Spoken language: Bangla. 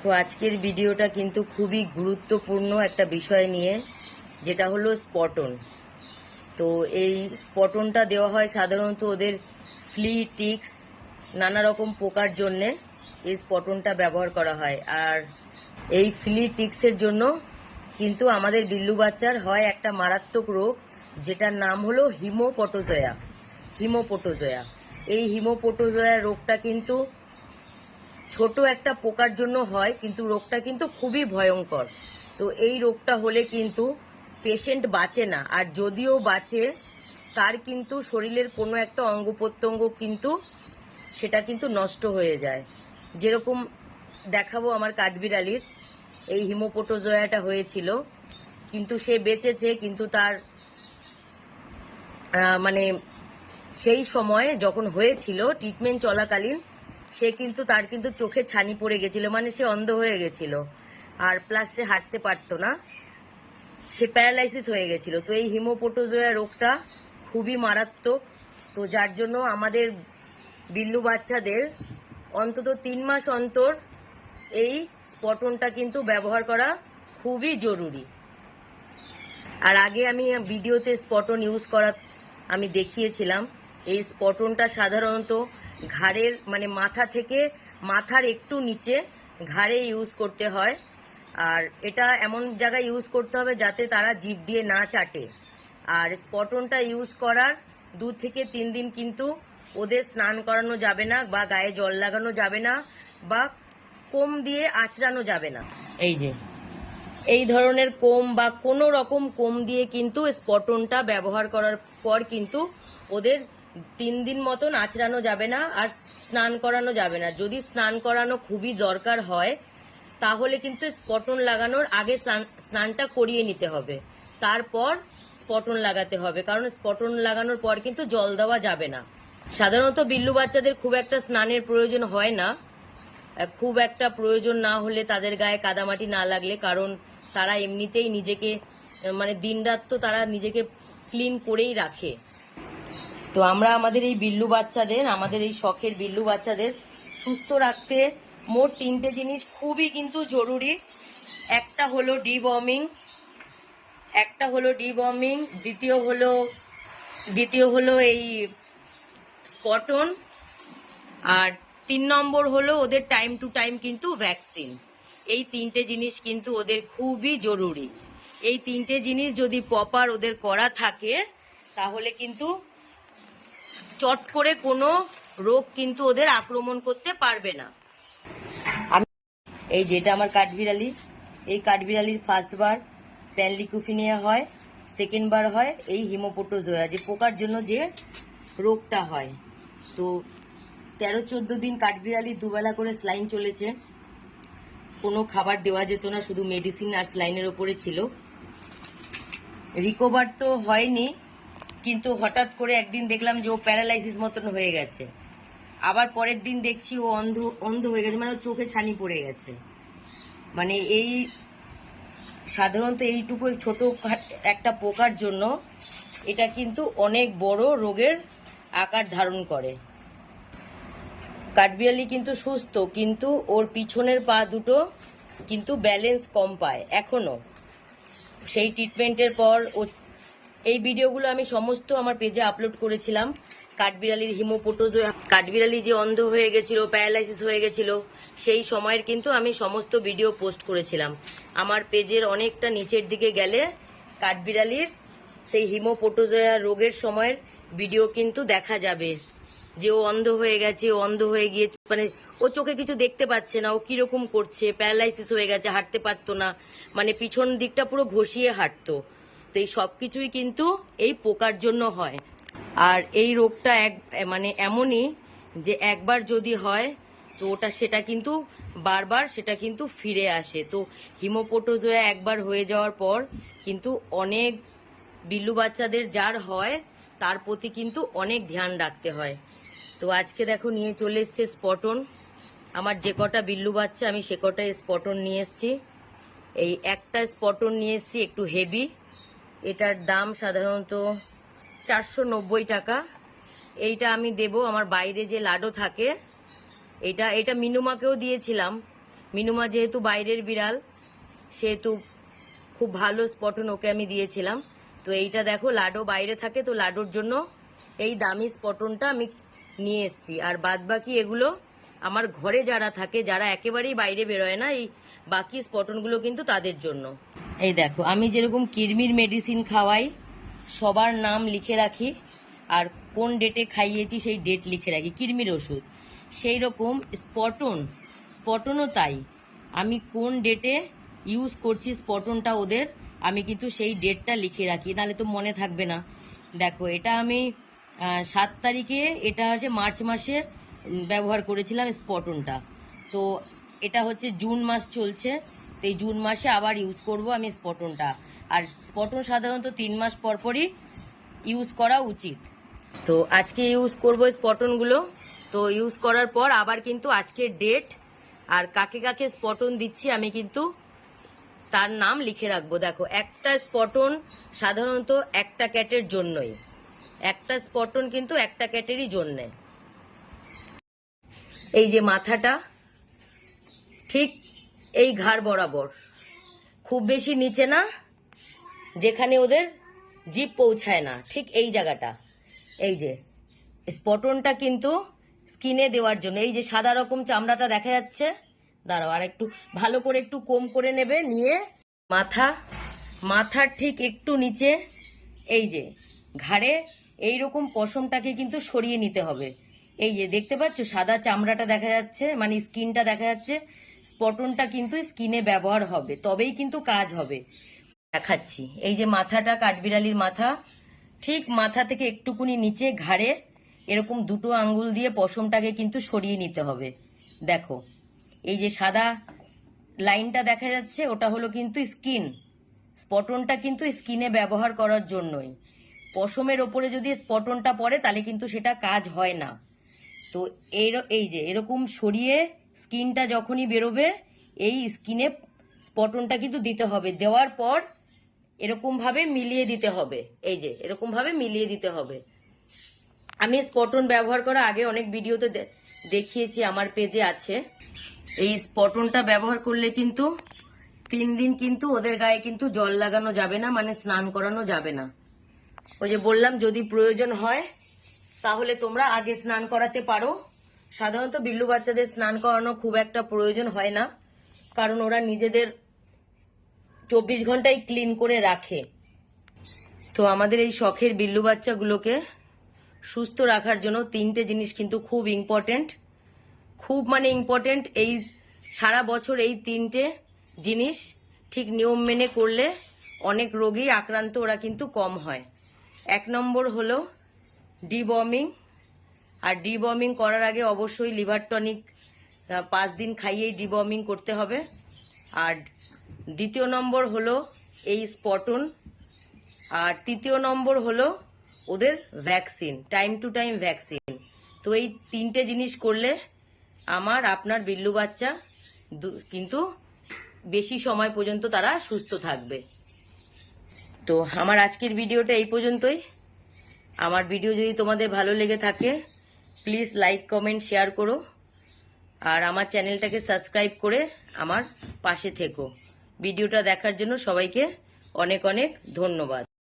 দেখো আজকের ভিডিওটা কিন্তু খুবই গুরুত্বপূর্ণ একটা বিষয় নিয়ে, যেটা হলো স্পটন। তো এই স্পটনটা দেওয়া হয় সাধারণত ওদের ফ্লি, টিক্স, নানা রকম পোকার জন্যে এই স্পটনটা ব্যবহার করা হয়। আর এই ফ্লি, টিক্সের জন্য কিন্তু আমাদের বিল্লু বাচ্চার হয় একটা মারাত্মক রোগ, যেটার নাম হলো হিমোপোটোজোয়া। এই হিমোপোটোজোয়া রোগটা কিন্তু ছোট একটা পোকার জন্য হয়, কিন্তু রোগটা কিন্তু খুবই ভয়ঙ্কর। তো এই রোগটা হলে কিন্তু পেশেন্ট বাঁচে না, আর যদিও বাঁচে তার কিন্তু শরীরের কোনো একটা অঙ্গ প্রত্যঙ্গ কিন্তু সেটা কিন্তু নষ্ট হয়ে যায়। যেরকম দেখাবো আমার কাঠবিড়ালির এই হিমোপোটোজোয়াটা হয়েছিল, কিন্তু সে বেঁচেছে, কিন্তু তার মানে সেই সময় যখন হয়েছিল ট্রিটমেন্ট চলাকালীন তার কিন্তু চোখে ছানি পড়ে গেছিল, মানে সে অন্ধ হয়ে গেছিল, আর প্লাস সে হাঁটতে পারতো না, সে প্যারালাইসিস হয়ে গেছিল। তো এই হিমোপোটোজোয়া রোগটা খুবই মারাত্মক। তো যার জন্য আমাদের বিল্লু বাচ্চাদের অন্তত 3 মাস অন্তর এই স্পটনটা কিন্তু ব্যবহার করা খুবই জরুরি। আর আগে আমি ভিডিওতে স্পটন ইউজ করা আমি দেখিয়েছিলাম। এই স্পটনটা সাধারণত ঘাড়ের মানে মাথা থেকে মাথার একটু নিচে ঘাড়ে ইউজ করতে হয়। আর এটা এমন জায়গায় ইউজ করতে হবে যাতে তারা জিভ দিয়ে না চাটে। আর স্পটনটা ইউজ করার 2 থেকে 3 দিন কিন্তু ওদের স্নান করানো যাবে না, বা গায়ে জল লাগানো যাবে না, বা কোম দিয়ে আঁচড়ানো যাবে না। এই ধরনের কোম বা কোনো রকম কোম দিয়ে কিন্তু স্পটনটা ব্যবহার করার পর কিন্তু ওদের 3 দিন মতন আঁচড়ানো যাবে না, আর স্নান করানো যাবে না। যদি স্নান করানো খুবই দরকার হয় তাহলে কিন্তু স্পটন লাগানোর আগে স্নানটা করিয়ে নিতে হবে, তারপর স্পটন লাগাতে হবে, কারণ স্পটন লাগানোর পর কিন্তু জল দেওয়া যাবে না। সাধারণত বিল্লু বাচ্চাদের খুব একটা স্নানের প্রয়োজন হয় না, খুব একটা প্রয়োজন না হলে তাদের গায়ে কাদামাটি না লাগলে, কারণ তারা এমনিতেই নিজেকে মানে দিনরাত তো তারা নিজেকে ক্লিন করেই রাখে। তো আমরা আমাদের এই বিল্লু বাচ্চাদের, আমাদের এই শখের বিল্লু বাচ্চাদের সুস্থ রাখতে মোট 3টে জিনিস খুবই কিন্তু জরুরি। একটা হলো ডিবর্মিং, দ্বিতীয় হলো এই স্পটন, আর 3 নম্বর হলো ওদের টাইম টু টাইম কিন্তু ভ্যাকসিন। এই 3টে জিনিস কিন্তু ওদের খুবই জরুরি। এই 3টে জিনিস যদি প্রপার ওদের করা থাকে তাহলে কিন্তু চট করে কোনো রোগ কিন্তু ওদের আক্রমণ করতে পারবে না। এই যেটা আমার কাঠবিড়ালি, এই কাঠবিড়ালির ফার্স্ট বার প্যানলিকুফিনিয়া হয়, সেকেন্ড বার হয় এই হিমোপোটোজোয়া, যে পোকার জন্য যে রোগটা হয়। তো 13-14 দিন কাঠবিড়ালি 2 বেলা করে স্লাইন চলেছে, কোনো খাবার দেওয়া যেত না, শুধু মেডিসিন আর স্লাইনের ওপরে ছিল। রিকভার তো হয়নি, কিন্তু হঠাৎ করে একদিন দেখলাম যে ও প্যারালাইসিস মতন হয়ে গেছে, আবার পরের দিন দেখছি ও অন্ধ হয়ে গেছে, মানে চোখে ছানি পড়ে গেছে। মানে এই সাধারণত এইটুকু ছোট একটা পোকার জন্য এটা কিন্তু অনেক বড় রোগের আকার ধারণ করে। কাঠবিড়ালি কিন্তু সুস্থ, কিন্তু ওর পিছনের পা দুটো কিন্তু ব্যালেন্স কম পায় এখনো। সেই ট্রিটমেন্টের পর এই ভিডিওগুলো আমি সমস্ত আমার পেজে আপলোড করেছিলাম। কাঠবিড়ালির হিমোপোটোজোয়া, কাঠবিড়ালি যে অন্ধ হয়ে গেছিল, প্যারালাইসিস হয়ে গেছিল, সেই সময়ের কিন্তু আমি সমস্ত ভিডিও পোস্ট করেছিলাম। আমার পেজের অনেকটা নিচের দিকে গেলে কাঠবিড়ালির সেই হিমোপোটোজোয়া রোগের সময়ের ভিডিও কিন্তু দেখা যাবে, যে ও অন্ধ হয়ে গেছে, ও অন্ধ হয়ে গিয়ে মানে ও চোখে কিছু দেখতে পাচ্ছে না, ও কিরকম করছে, প্যারালাইসিস হয়ে গেছে, হাঁটতে পারতো না, মানে পিছন দিকটা পুরো ঘষিয়ে হাঁটতো। তো এই সব কিছুই কিন্তু এই পোকার জন্য হয়। আর এই রোগটা মানে এমনই যে একবার যদি হয় তো সেটা কিন্তু বারবার সেটা কিন্তু ফিরে আসে। তো হিমোপোটোজোয়া একবার হয়ে যাওয়ার পর কিন্তু অনেক বিল্লু বাচ্চাদের যার হয় তার প্রতি কিন্তু অনেক ধ্যান রাখতে হয়। তো আজকে দেখো নিয়ে চলে এসছে স্পটন। আমার যে কটা বিল্লু বাচ্চা আমি সে কটা স্পটন নিয়ে এসছি। এই একটা স্পটন নিয়ে এসছি একটু হেভি, এটার দাম সাধারণত 490 টাকা। এইটা আমি দেব আমার বাইরে যে লাডো থাকে, এটা মিনুমাকেও দিয়েছিলাম, মিনুমা যেহেতু বাইরের বিড়াল, সেহেতু খুব ভালো স্পটন ওকে আমি দিয়েছিলাম। তো এইটা দেখো, লাডো বাইরে থাকে, তো লাডোর জন্য এই দামি স্পটনটা আমি নিয়ে এসেছি। আর বাদ বাকি এগুলো আমার ঘরে যারা থাকে, যারা একেবারেই বাইরে বেরোয় না, এই বাকি স্পটনগুলো কিন্তু তাদের জন্য। এই দেখো, আমি যেরকম কিরমির মেডিসিন খাওয়াই, সবার নাম লিখে রাখি, আর কোন ডেটে খাইয়েছি সেই ডেট লিখে রাখি, কিরমির ওষুধ, সেই রকম স্পটনও তাই। আমি কোন ডেটে ইউজ করছি স্পটনটা ওদের, আমি কিন্তু সেই ডেটটা লিখে রাখি, নাহলে তো মনে থাকবে না। দেখো, এটা আমি 7 তারিখে, এটা হচ্ছে মার্চ মাসে ব্যবহার করেছিলাম স্পটনটা। তো এটা হচ্ছে জুন মাস চলছে, তো এই জুন মাসে আবার ইউজ করব আমি স্পটনটা। আর স্পটন সাধারণত 3 মাস পরপরই ইউজ করা উচিত। তো আজকে ইউজ করব স্পটনগুলো। তো ইউজ করার পর আবার কিন্তু আজকের ডেট আর কাকে কাকে স্পটন দিচ্ছি আমি কিন্তু তার নাম লিখে রাখবো। দেখো, একটা স্পটন সাধারণত একটা ক্যাটের জন্যই, একটা স্পটন কিন্তু একটা ক্যাটেরই জন্যে। এই যে মাথাটা ঠিক এই ঘাড় বরাবর, খুব বেশি নিচে না, যেখানে ওদের জিভ পৌঁছায় না, ঠিক এই জায়গাটা। এই যে স্পটনটা কিন্তু স্কিনে দেওয়ার জন্য, এই যে সাদা রকম চামড়াটা দেখা যাচ্ছে, দাঁড়াও আর একটু ভালো করে একটু কম করে নেবে, নিয়ে মাথার ঠিক একটু নিচে এই যে ঘাড়ে এইরকম পশমটাকে কিন্তু সরিয়ে নিতে হবে। এই যে দেখতে পাচ্ছ সাদা চামড়াটা দেখা যাচ্ছে, মানে স্কিনটা দেখা যাচ্ছে, স্পটনটা কিন্তু স্কিনে ব্যবহার হবে, তবেই কিন্তু কাজ হবে। দেখাচ্ছি, এই যে মাথাটা, কাঠবিড়ালির মাথা, ঠিক মাথা থেকে একটুকুনি নিচে ঘাড়ে এরকম দুটো আঙ্গুল দিয়ে পশমটাকে কিন্তু সরিয়ে নিতে হবে। দেখো, এই যে সাদা লাইনটা দেখা যাচ্ছে, ওটা হলো কিন্তু স্কিন। স্পটনটা কিন্তু স্কিনে ব্যবহার করার জন্যই। পশমের ওপরে যদি স্পটনটা পড়ে তাহলে কিন্তু সেটা কাজ হয় না। তো এই যে এরকম সরিয়ে স্কিনটা যখনই বেরোবে, এই স্কিনে স্পটনটা কিন্তু দিতে হবে। দেওয়ার পর এরকম ভাবে মিলিয়ে দিতে হবে, এই যে এরকম ভাবে মিলিয়ে দিতে হবে। আমি স্পটন ব্যবহার করা আগে অনেক ভিডিওতে দেখিয়েছি, আমার পেজে আছে। এই স্পটনটা ব্যবহার করলে কিন্তু 3 দিন কিন্তু ওদের গায়ে কিন্তু জল লাগানো যাবে না, মানে স্নান করানো যাবে না। ওই যে বললাম, যদি প্রয়োজন হয় তাহলে তোমরা আগে স্নান করাতে পারো। সাধারণত বিল্লু বাচ্চাদের স্নান করানো খুব একটা প্রয়োজন হয় না, কারণ ওরা নিজেদের 24 ঘন্টাই ক্লিন করে রাখে। তো আমাদের এই শখের বিল্লু বাচ্চাগুলোকে সুস্থ রাখার জন্য 3টে জিনিস কিন্তু খুব ইম্পর্টেন্ট, খুব মানে ইম্পর্টেন্ট। এই সারা বছর এই 3টে জিনিস ঠিক নিয়ম মেনে করলে অনেক রোগী আক্রান্ত ওরা কিন্তু কম হয়। 1 নম্বর হলো ডিবর্মিং, আর ডিবর্মিং করার আগে অবশ্যই লিভার টনিক 5 দিন খাইয়েই ডিবর্মিং করতে হবে। আর 2য় নম্বর হলো এই স্পটন, আর 3য় নম্বর হলো ওদের vaccine, time to time vaccine. তো এই 3টে জিনিস করলে আপনার বিল্লু বাচ্চা কিন্তু বেশি সময় পর্যন্ত তারা সুস্থ থাকবে। তো আমার আজকের ভিডিওটা এই পর্যন্তই। আমার ভিডিও যদি তোমাদের ভালো লেগে থাকে, প্লিজ লাইক, কমেন্ট, শেয়ার করো, আর আমার চ্যানেলটাকে সাবস্ক্রাইব করে আমার পাশে থেকো। ভিডিওটা দেখার জন্য সবাইকে অনেক অনেক ধন্যবাদ।